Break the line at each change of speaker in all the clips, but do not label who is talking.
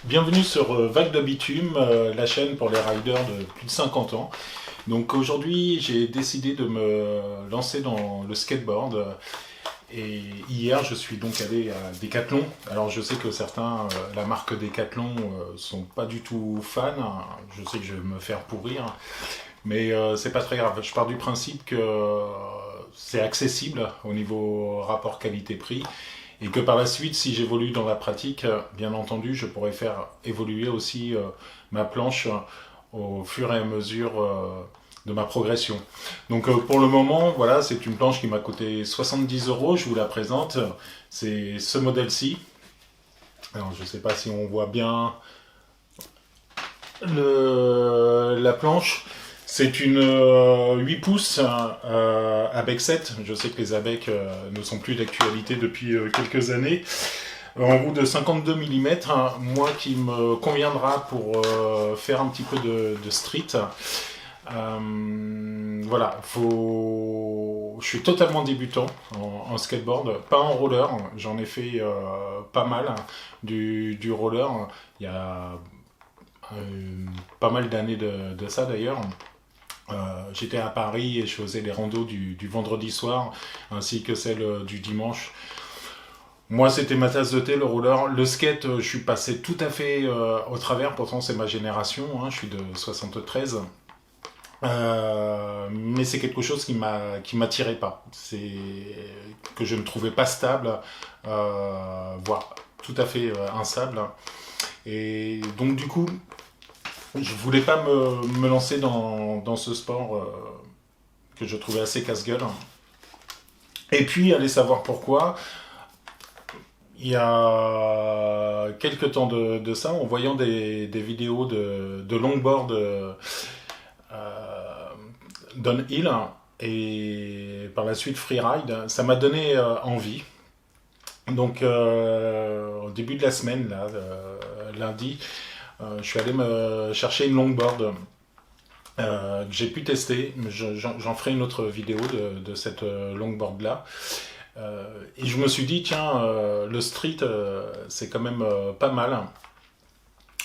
Bienvenue sur Vague de Bitume, la chaîne pour les riders de plus de 50 ans. Donc aujourd'hui, j'ai décidé de me lancer dans le skateboard. Et hier, je suis donc allé à Decathlon. Alors je sais que certains, la marque Decathlon, sont pas du tout fans. Je sais que je vais me faire pourrir. Mais c'est pas très grave. Je pars du principe que c'est accessible au niveau rapport qualité-prix et que par la suite, si j'évolue dans la pratique, bien entendu, je pourrais faire évoluer aussi ma planche au fur et à mesure de ma progression. Donc pour le moment, voilà, c'est une planche qui m'a coûté 70 euros. Je vous la présente. C'est ce modèle-ci. Alors je ne sais pas si on voit bien la planche. C'est une 8 pouces à bec 7. Je sais que les ABEC ne sont plus d'actualité depuis quelques années. En roue de 52 mm, moi qui me conviendra pour faire un petit peu de street. Voilà, je suis totalement débutant en skateboard, pas en roller. J'en ai fait pas mal du roller. Il y a pas mal d'années de ça d'ailleurs. J'étais à Paris et je faisais les randos du vendredi soir ainsi que celle du dimanche. Moi, c'était ma tasse de thé, le roller. Le skate, je suis passé tout à fait au travers, pourtant c'est ma génération, hein, je suis de 73. Mais c'est quelque chose qui m'attirait pas. C'est que je ne trouvais pas stable, voire tout à fait instable. Et donc du coup, je voulais pas me lancer dans ce sport que je trouvais assez casse-gueule. Et puis, allez savoir pourquoi, il y a quelques temps de ça, en voyant des vidéos de longboard downhill et par la suite freeride, ça m'a donné envie. Donc, au début de la semaine, là, lundi, je suis allé me chercher une longboard que j'ai pu tester. J'en ferai une autre vidéo de cette longboard là. Et je me suis dit, tiens, le street, c'est quand même pas mal.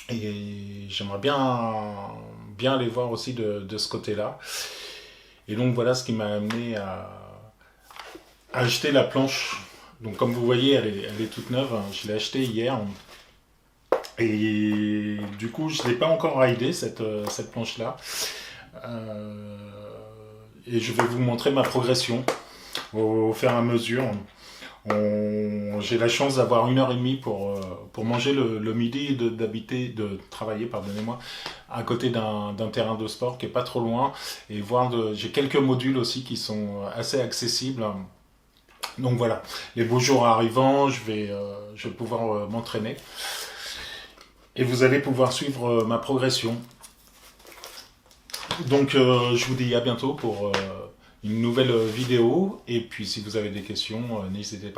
Et j'aimerais bien aller voir aussi de ce côté-là. Et donc voilà ce qui m'a amené à acheter la planche. Donc comme vous voyez, elle est toute neuve. Je l'ai achetée hier. Et du coup, je ne l'ai pas encore ridée, cette planche-là. Euh, et je vais vous montrer ma progression au fur et à mesure. J'ai la chance d'avoir 1 heure et demie pour manger le midi et de travailler, pardonnez-moi, à côté d'un terrain de sport qui est pas trop loin. Et j'ai quelques modules aussi qui sont assez accessibles. Donc voilà, les beaux jours arrivant, je vais pouvoir m'entraîner. Et vous allez pouvoir suivre ma progression. Donc je vous dis à bientôt pour une nouvelle vidéo. Et puis si vous avez des questions, n'hésitez pas.